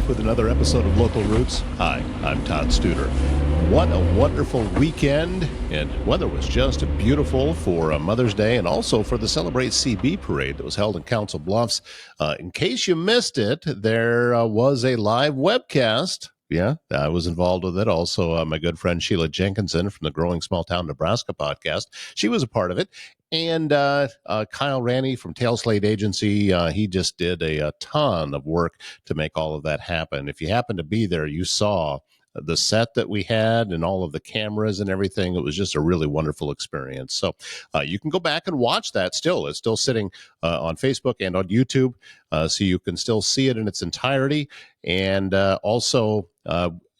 back with another episode of Local Roots. Hi, I'm Todd Studer. What a wonderful weekend, and weather was just beautiful for Mother's Day and also for the Celebrate CB parade that was held in Council Bluffs. In case you missed it, there was a live webcast. Yeah, I was involved with it. Also, my good friend Sheila Jenkinson from the Growing Small Town Nebraska podcast, she was a part of it. And Kyle Ranney from Tail Slate Agency, he just did a ton of work to make all of that happen. If you happen to be there, you saw the set that we had and all of the cameras and everything. It was just a really wonderful experience. So you can go back and watch that still. It's still sitting on Facebook and on YouTube, so you can still see it in its entirety. And also,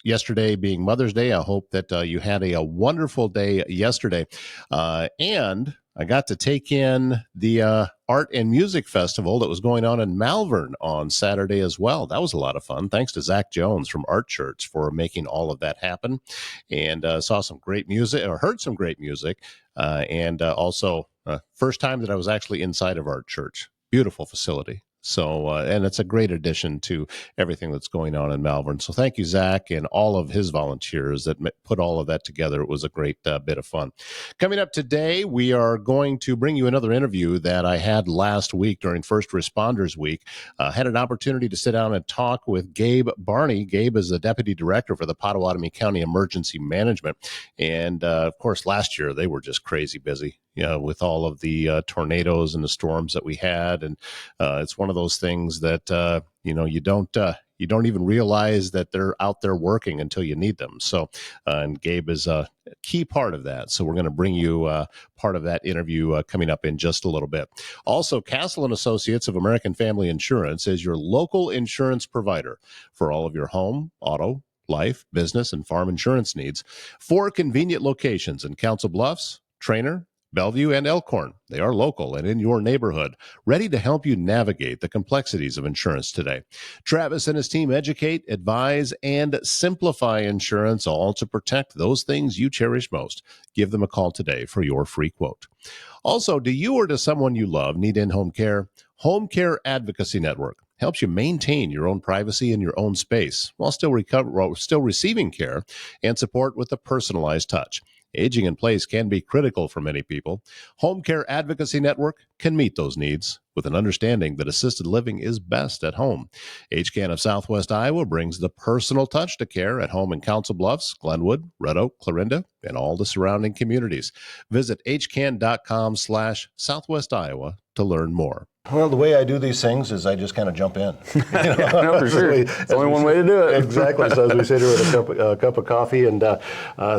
yesterday being Mother's Day, I hope that you had a wonderful day yesterday. And I got to take in the Art and Music Festival that was going on in Malvern on Saturday as well. That was a lot of fun. Thanks to Zach Jones from Art Church for making all of that happen. And saw some great music, or heard some great music. And also, first time that I was actually inside of Art Church. Beautiful facility. So, and it's a great addition to everything that's going on in Malvern. So thank you, Zach, and all of his volunteers that put all of that together. It was a great bit of fun. Coming up today, we are going to bring you another interview that I had last week during First Responders Week. Had an opportunity to sit down and talk with Gabe Barney. Gabe is the Deputy Director for the Pottawattamie County Emergency Management. And, of course, last year they were just crazy busy. With all of the tornadoes and the storms that we had. And it's one of those things that, you don't even realize that they're out there working until you need them. So, and Gabe is a key part of that. So we're going to bring you part of that interview coming up in just a little bit. Also, Castle and Associates of American Family Insurance is your local insurance provider for all of your home, auto, life, business, and farm insurance needs. 4 convenient locations in Council Bluffs, Trainer, Bellevue, and Elkhorn. They are local and in your neighborhood, ready to help you navigate the complexities of insurance today. Travis and his team educate, advise, and simplify insurance, all to protect those things you cherish most. Give them a call today for your free quote. Also, do you or does someone you love need in-home care? Home Care Advocacy Network helps you maintain your own privacy in your own space while still receiving care and support with a personalized touch. Aging in place can be critical for many people. Home Care Advocacy Network can meet those needs with an understanding that assisted living is best at home. HCAN of Southwest Iowa brings the personal touch to care at home in Council Bluffs, Glenwood, Red Oak, Clarinda, and all the surrounding communities. Visit hcan.com/Southwest Iowa to learn more. Well, the way I do these things is I just kind of jump in. No, for sure. It's only one way to do it. Exactly. So as we sit here with a cup of coffee, and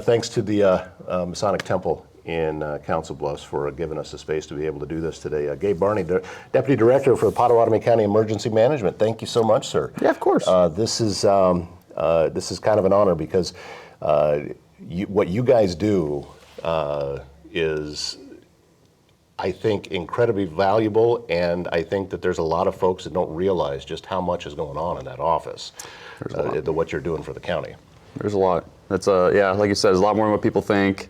thanks to the Masonic Temple in Council Bluffs for giving us the space to be able to do this today. Gabe Barney, Deputy Director for Pottawattamie County Emergency Management. Thank you so much, sir. Yeah, of course. This is kind of an honor because what you guys do is, I think, incredibly valuable, and I think that there's a lot of folks that don't realize just how much is going on in that office, what you're doing for the county. There's a lot. That's yeah, like you said, there's a lot more than what people think,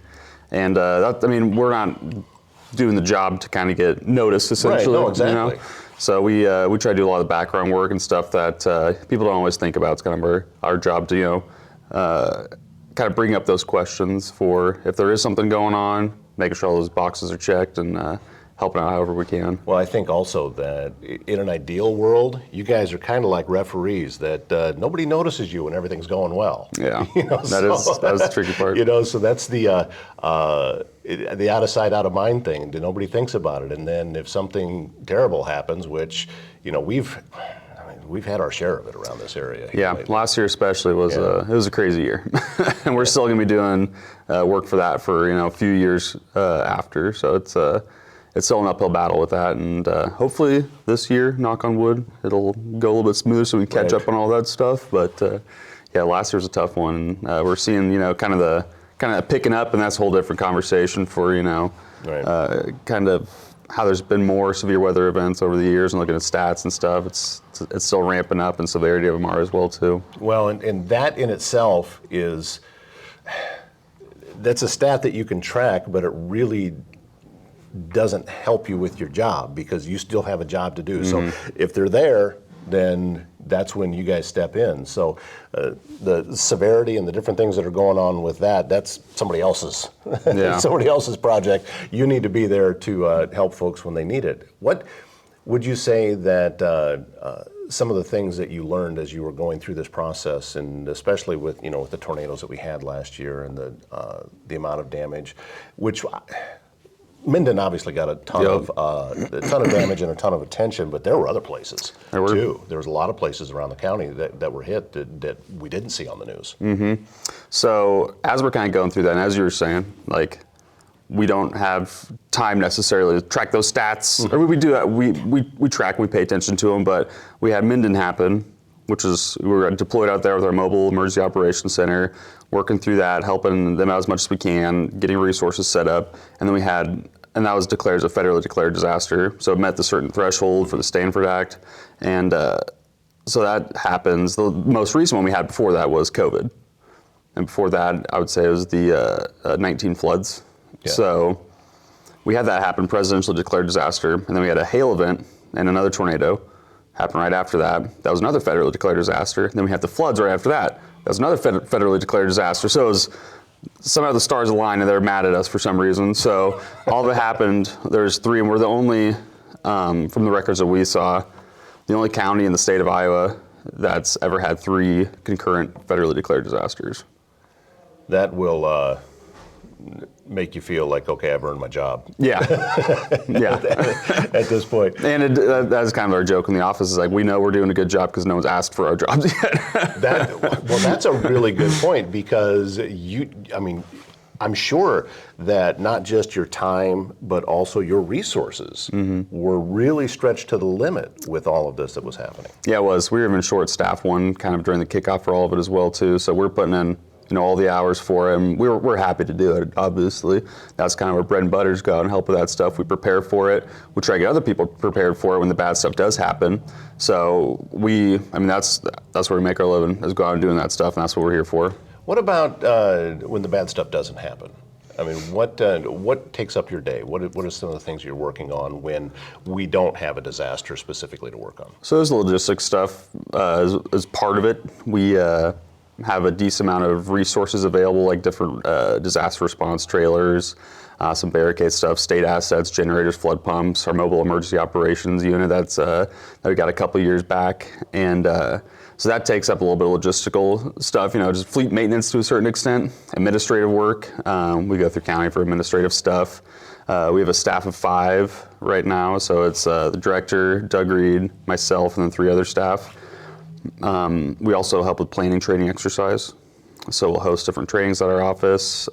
and we're not doing the job to kind of get noticed, essentially. Right, no, exactly. You know? So we try to do a lot of the background work and stuff that people don't always think about. It's kind of our job to kind of bring up those questions for if there is something going on, making sure all those boxes are checked and helping out however we can. Well, I think also that in an ideal world, you guys are kind of like referees that nobody notices you when everything's going well. Yeah, that is the tricky part. So that's the out of sight, out of mind thing. Nobody thinks about it, and then if something terrible happens, which we've had our share of it around this area. Yeah, last year especially was it was a crazy year, and we're still going to be doing work for that for a few years after. So it's still an uphill battle with that, and hopefully this year, knock on wood, it'll go a little bit smoother so we can catch up on all that stuff. But yeah, last year was a tough one. We're seeing kind of picking up, and that's a whole different conversation for kind of how there's been more severe weather events over the years, and looking at stats and stuff, it's still ramping up, and severity of them are as well too. Well, and that in itself that's a stat that you can track, but it really doesn't help you with your job because you still have a job to do. So if they're there, then that's when you guys step in. So the severity and the different things that are going on with that's somebody else's somebody else's project. You need to be there to help folks when they need it. What would you say that some of the things that you learned as you were going through this process, and especially with with the tornadoes that we had last year and the amount of damage, which Minden obviously got a ton of damage and a ton of attention, but there were other places too. There was a lot of places around the county that were hit that we didn't see on the news. Mm-hmm. So as we're kind of going through that, and as you were saying, like, we don't have time necessarily to track those stats. Mm-hmm. Or we do that. We track, we pay attention to them, but we had Minden happen, which is, we were deployed out there with our mobile emergency operations center, working through that, helping them out as much as we can, getting resources set up. And then that was declared as a federally declared disaster. So it met the certain threshold for the Stanford Act. And so that happens. The most recent one we had before that was COVID. And before that, I would say it was the 19 floods. Yeah. So we had that happen, presidentially declared disaster. And then we had a hail event and another tornado happened right after that. That was another federally declared disaster. And then we had the floods right after that. That was another federally declared disaster. So it was, somehow the stars aligned and they're mad at us for some reason. So all that happened, there's three, and we're the only, from the records that we saw, the only county in the state of Iowa that's ever had 3 concurrent federally declared disasters. That will make you feel like, okay, I've earned my job. Yeah, yeah. At this point. And that's kind of our joke in the office, is like, we know we're doing a good job because no one's asked for our jobs yet. That's a really good point, because I'm sure that not just your time, but also your resources were really stretched to the limit with all of this that was happening. Yeah, it was. We were even short-staffed kind of during the kickoff for all of it as well, too. So we're putting in all the hours for it, and we're happy to do it, obviously. That's kind of where bread and butters go, and help with that stuff. We prepare for it. We try to get other people prepared for it when the bad stuff does happen. So that's where we make our living, is go out and doing that stuff, and that's what we're here for. What about when the bad stuff doesn't happen? I mean, what takes up your day? What are some of the things you're working on when we don't have a disaster specifically to work on? So there's the logistics stuff as part of it. We have a decent amount of resources available, like different disaster response trailers, some barricade stuff, state assets, generators, flood pumps, our mobile emergency operations unit that we got a couple years back. And so that takes up a little bit of logistical stuff, just fleet maintenance to a certain extent, administrative work. We go through county for administrative stuff. We have a staff of 5 right now, so it's the director, Doug Reed, myself, and then 3 other staff. We also help with planning training exercise. So we'll host different trainings at our office.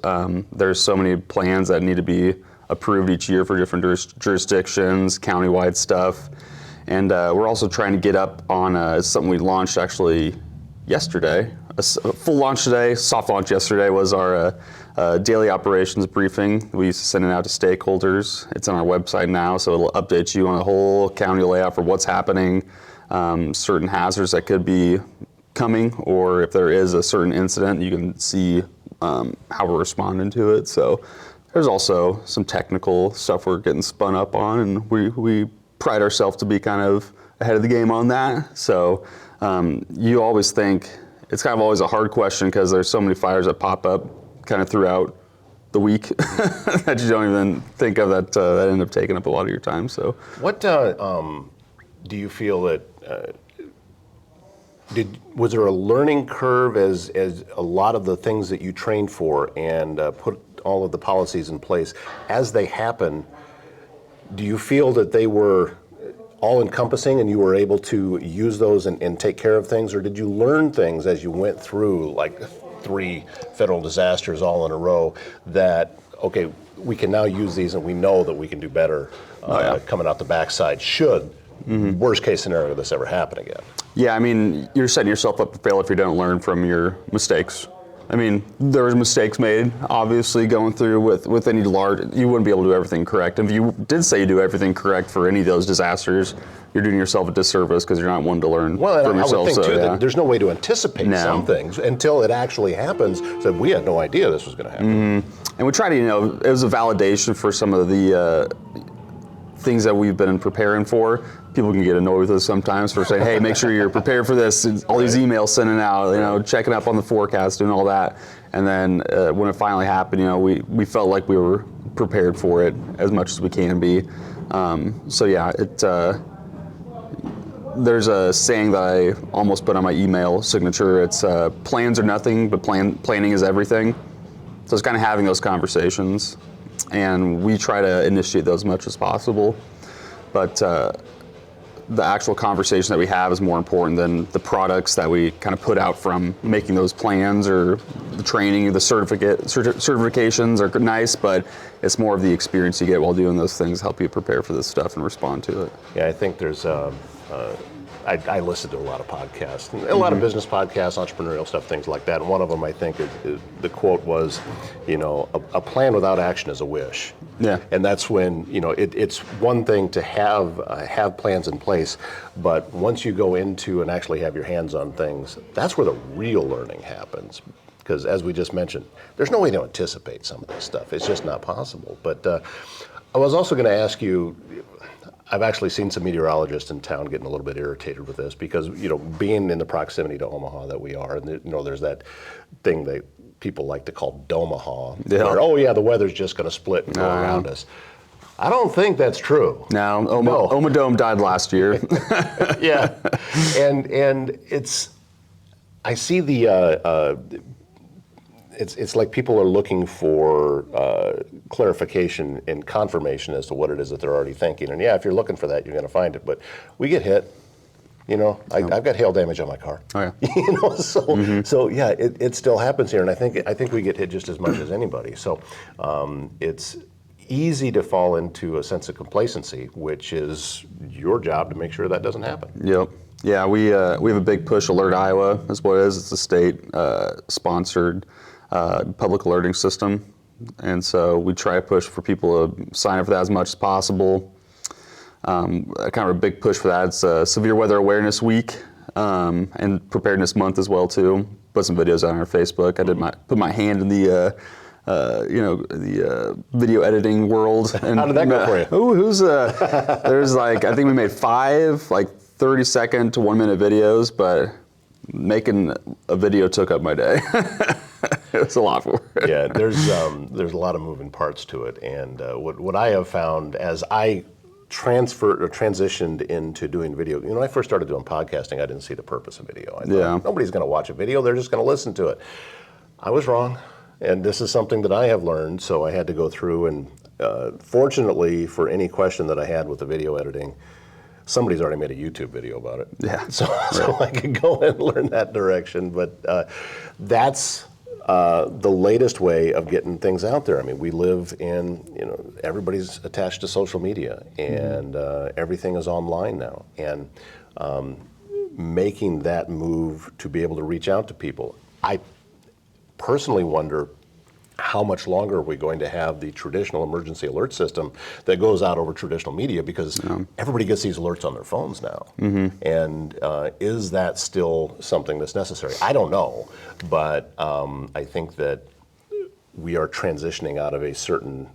There's so many plans that need to be approved each year for different jurisdictions, countywide stuff. And we're also trying to get up on something we launched actually yesterday. A full launch today, soft launch yesterday, was our daily operations briefing. We used to send it out to stakeholders. It's on our website now, so it'll update you on the whole county layout for what's happening, certain hazards that could be coming, or if there is a certain incident, you can see how we're responding to it. So there's also some technical stuff we're getting spun up on, and we pride ourselves to be kind of ahead of the game on that. So you always think, it's kind of always a hard question, because there's so many fires that pop up kind of throughout the week that you don't even think of, that end up taking up a lot of your time. So what do you feel that was there a learning curve as a lot of the things that you trained for and put all of the policies in place as they happen? Do you feel that they were all-encompassing and you were able to use those and take care of things, or did you learn things as you went through, like 3 federal disasters all in a row, that, okay, we can now use these and we know that we can do better coming out the backside should worst case scenario this ever happen again? Yeah, I mean, you're setting yourself up to fail if you don't learn from your mistakes. I mean, there was mistakes made, obviously, going through with any large, you wouldn't be able to do everything correct. If you did say you do everything correct for any of those disasters, you're doing yourself a disservice, because you're not one to learn from yourself. I would think, too, that there's no way to anticipate some things until it actually happens. So we had no idea this was going to happen. And we try to, it was a validation for some of the things that we've been preparing for, people can get annoyed with us sometimes for saying, hey, make sure you're prepared for this. And all these emails sending out, checking up on the forecast, doing all that. And then when it finally happened, we felt like we were prepared for it as much as we can be. There's a saying that I almost put on my email signature. It's plans are nothing, but planning is everything. So it's kind of having those conversations, and we try to initiate those as much as possible. But the actual conversation that we have is more important than the products that we kind of put out from making those plans, or the training, the certifications are nice, but it's more of the experience you get while doing those things help you prepare for this stuff and respond to it. Yeah, I think there's I listen to a lot of podcasts, a lot of business podcasts, entrepreneurial stuff, things like that. And one of them, I think, is the quote was, a plan without action is a wish. Yeah. And that's when, it's one thing to have plans in place, but once you go into and actually have your hands on things, that's where the real learning happens. Because as we just mentioned, there's no way to anticipate some of this stuff. It's just not possible. But I was also going to ask you, I've actually seen some meteorologists in town getting a little bit irritated with this because, being in the proximity to Omaha that we are, and there's that thing that people like to call Domaha, where, the weather's just going to split and go around us. I don't think that's true. No, Omadome died last year. Yeah, and it's, I see it's like people are looking for clarification and confirmation as to what it is that they're already thinking. And if you're looking for that, you're going to find it. But we get hit. I've got hail damage on my car. Oh yeah. So it still happens here, and I think we get hit just as much as anybody. So it's easy to fall into a sense of complacency, which is your job to make sure that doesn't happen. Yep. Yeah, we have a big push. Alert Iowa is what it is. It's a state sponsored public alerting system, and so we try to push for people to sign up for that as much as possible. Kind of a big push for that. It's Severe Weather Awareness Week and Preparedness Month as well too. Put some videos out on our Facebook. I put my hand in the video editing world. And how did that go for you? There's I think we made 5 30-second to 1-minute videos, but making a video took up my day. It was a lot for it. Yeah, there's a lot of moving parts to it, and what I have found as I transitioned into doing video. When I first started doing podcasting, I didn't see the purpose of video. I thought, nobody's going to watch a video; they're just going to listen to it. I was wrong, and this is something that I have learned. So I had to go through, and fortunately, for any question that I had with the video editing, somebody's already made a YouTube video about it. Yeah. So I could go and learn that direction. But that's the latest way of getting things out there. I mean, we live in, everybody's attached to social media, and everything is online now. And making that move to be able to reach out to people, I personally wonder how much longer are we going to have the traditional emergency alert system that goes out over traditional media, because everybody gets these alerts on their phones now. And is that still something that's necessary? I don't know, but I think that we are transitioning out of a certain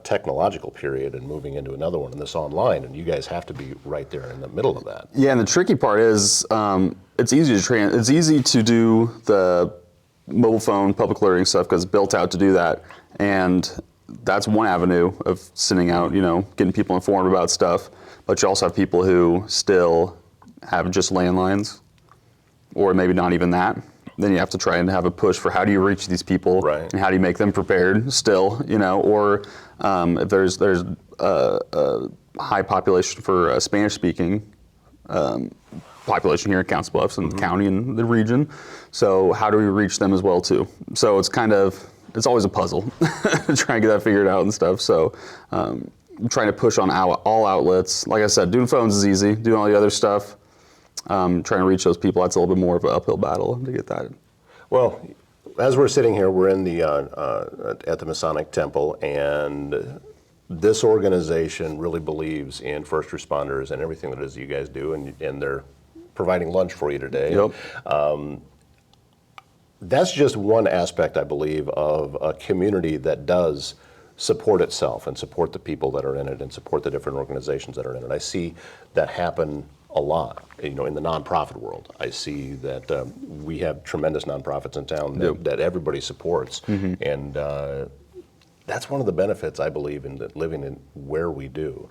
technological period and moving into another one, and this online, and you guys have to be right there in the middle of that. Yeah, and the tricky part is it's easy to do the mobile phone public alerting stuff because it's built out to do that, and that's one avenue of sending out, getting people informed about stuff. But you also have people who still have just landlines, or maybe not even that. Then you have to try and have a push for how do you reach these people, right, and how do you make them prepared still, or if there's a high population for Spanish speaking population here in Council Bluffs and the county and the region. So how do we reach them as well too? So it's always a puzzle trying to get that figured out and stuff. So trying to push on all outlets. Like I said, doing phones is easy. Doing all the other stuff, trying to reach those people, that's a little bit more of an uphill battle to get that. Well, as we're sitting here, we're in the at the Masonic Temple, and this organization really believes in first responders and everything that it is you guys do, and they're providing lunch for you today. Yep. That's just one aspect, I believe, of a community that does support itself and support the people that are in it and support the different organizations that are in it. I see that happen a lot, in the nonprofit world. I see that we have tremendous nonprofits in town that everybody supports, and that's one of the benefits I believe in living in where we do.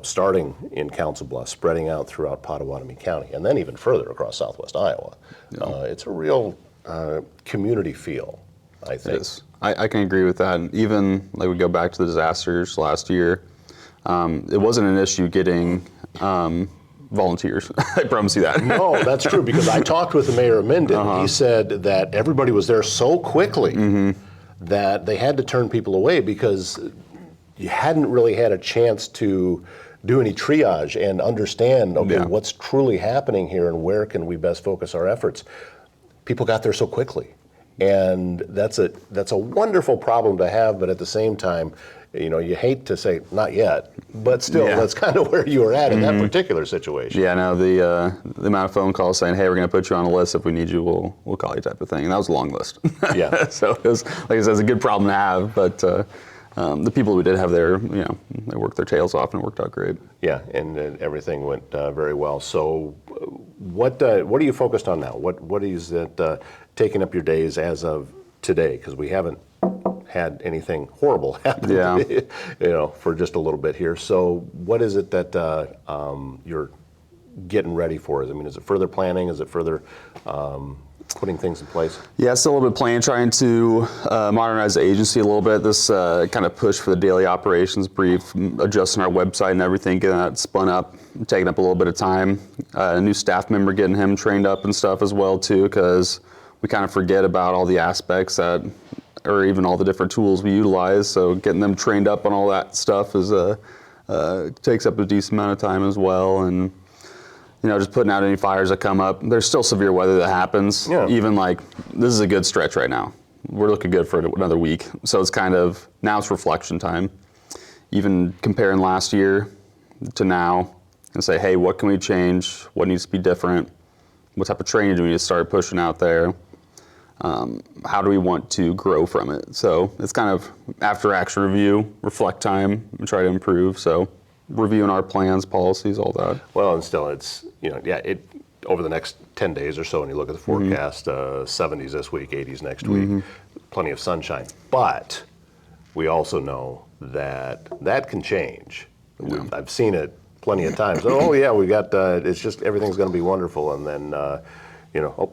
Starting in Council Bluffs, spreading out throughout Pottawattamie County, and then even further across Southwest Iowa. It's a real community feel, I think. It is. I can agree with that. And even like we go back to the disasters last year, it wasn't an issue getting volunteers. I promise you that. No, that's true, because I talked with the mayor of Minden. He said that everybody was there so quickly that they had to turn people away because you hadn't really had a chance to do any triage and understand, what's truly happening here and where can we best focus our efforts. People got there so quickly. And that's a wonderful problem to have, but at the same time, you hate to say not yet, but still, that's kind of where you were at in that particular situation. Yeah, no, the amount of phone calls saying, "Hey, we're going to put you on a list. If we need you, we'll call you," type of thing, and that was a long list. Yeah. So it was, like I said, it's a good problem to have, but the people we did have there, they worked their tails off and it worked out great. Yeah, and everything went very well. So, what are you focused on now? What is it taking up your days as of today? Because we haven't had anything horrible happen, for just a little bit here. So, what is it that you're getting ready for? I mean, is it further planning? Is it further putting things in place? Yeah, still a little bit of planning, trying to modernize the agency a little bit. This kind of push for the daily operations brief, adjusting our website and everything, getting that spun up, taking up a little bit of time. A new staff member, getting him trained up and stuff as well too, because we kind of forget about all the aspects that, or even all the different tools we utilize. So getting them trained up on all that stuff is takes up a decent amount of time as well. And just putting out any fires that come up. There's still severe weather that happens. Yeah. Even like, this is a good stretch right now. We're looking good for another week. So it's kind of, now it's reflection time. Even comparing last year to now and say, hey, what can we change? What needs to be different? What type of training do we need to start pushing out there? How do we want to grow from it? So it's kind of after action review, reflect time, and try to improve. So reviewing our plans, policies, all that. Well, and still, it's, over the next 10 days or so, and you look at the forecast, 70s this week, 80s next week, plenty of sunshine. But we also know that can change. Yeah. I've seen it plenty of times. Oh, yeah, we got, it's just, everything's going to be wonderful. And then,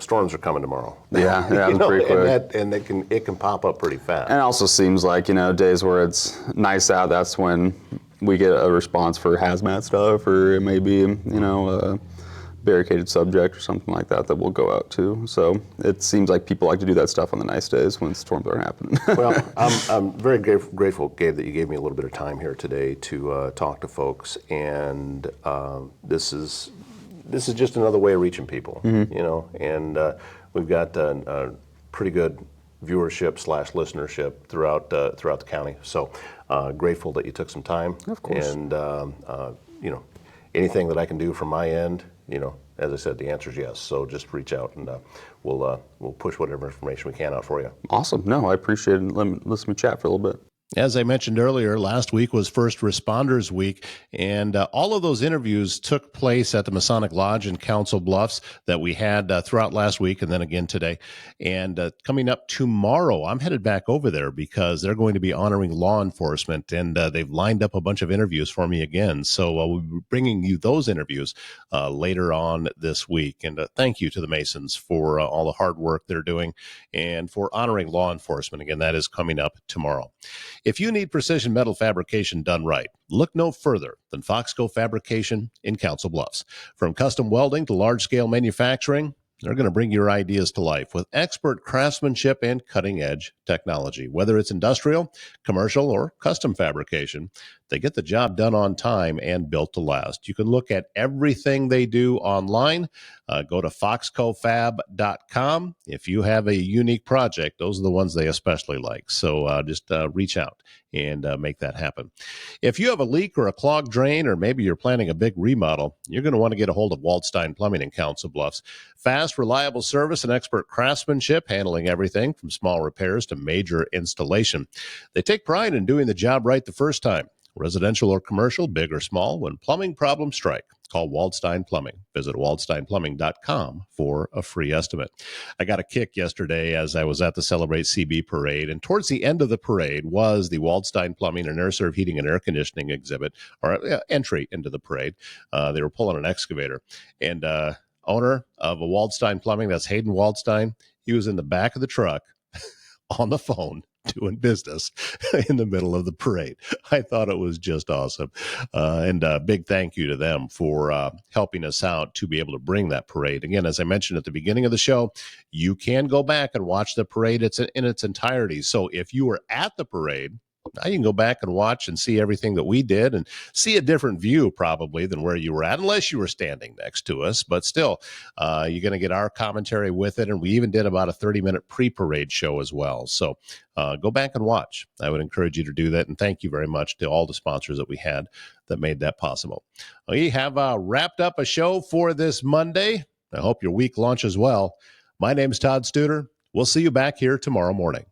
storms are coming tomorrow. Yeah, it's pretty quick. And it can pop up pretty fast. And it also seems like, days where it's nice out, that's when we get a response for hazmat stuff, or it may be, a barricaded subject or something like that we'll go out to. So it seems like people like to do that stuff on the nice days when storms aren't happening. Well, I'm very grateful, Gabe, that you gave me a little bit of time here today to talk to folks. And this is just another way of reaching people, and we've got a pretty good viewership / listenership throughout the county. So grateful that you took some time. Of course. And anything that I can do from my end, as I said, the answer is yes. So just reach out and we'll push whatever information we can out for you. Awesome. No, I appreciate it. Let me chat for a little bit. As I mentioned earlier, last week was First Responders Week, and all of those interviews took place at the Masonic Lodge in Council Bluffs that we had throughout last week and then again today. And coming up tomorrow, I'm headed back over there because they're going to be honoring law enforcement, and they've lined up a bunch of interviews for me again. So we'll be bringing you those interviews later on this week. And thank you to the Masons for all the hard work they're doing and for honoring law enforcement. Again, that is coming up tomorrow. If you need precision metal fabrication done right, look no further than Foxco Fabrication in Council Bluffs. From custom welding to large-scale manufacturing, they're going to bring your ideas to life with expert craftsmanship and cutting-edge technology. Whether it's industrial, commercial, or custom fabrication, They get the job done on time and built to last. You can look at everything they do online. Go to foxcofab.com. If you have a unique project, those are the ones they especially like. So just reach out and make that happen. If you have a leak or a clogged drain, or maybe you're planning a big remodel, you're going to want to get a hold of Waldstein Plumbing in Council Bluffs. Fast, reliable service and expert craftsmanship, handling everything from small repairs to major installation. They take pride in doing the job right the first time. Residential or commercial, big or small, when plumbing problems strike, call Waldstein Plumbing. Visit waldsteinplumbing.com for a free estimate. I got a kick yesterday as I was at the Celebrate CB parade, and towards the end of the parade was the Waldstein Plumbing and AirServe Heating and Air Conditioning exhibit, or entry into the parade. They were pulling an excavator, and owner of a Waldstein Plumbing, that's Hayden Waldstein, he was in the back of the truck on the phone doing business in the middle of the parade. I thought it was just awesome. And a big thank you to them for helping us out to be able to bring that parade. Again, as I mentioned at the beginning of the show, you can go back and watch the parade in its entirety. So if you were at the parade, now you can go back and watch and see everything that we did and see a different view probably than where you were at, unless you were standing next to us. But still, you're going to get our commentary with it. And we even did about a 30-minute pre-parade show as well. So go back and watch. I would encourage you to do that. And thank you very much to all the sponsors that we had that made that possible. We have wrapped up a show for this Monday. I hope your week launches well. My name is Todd Studer. We'll see you back here tomorrow morning.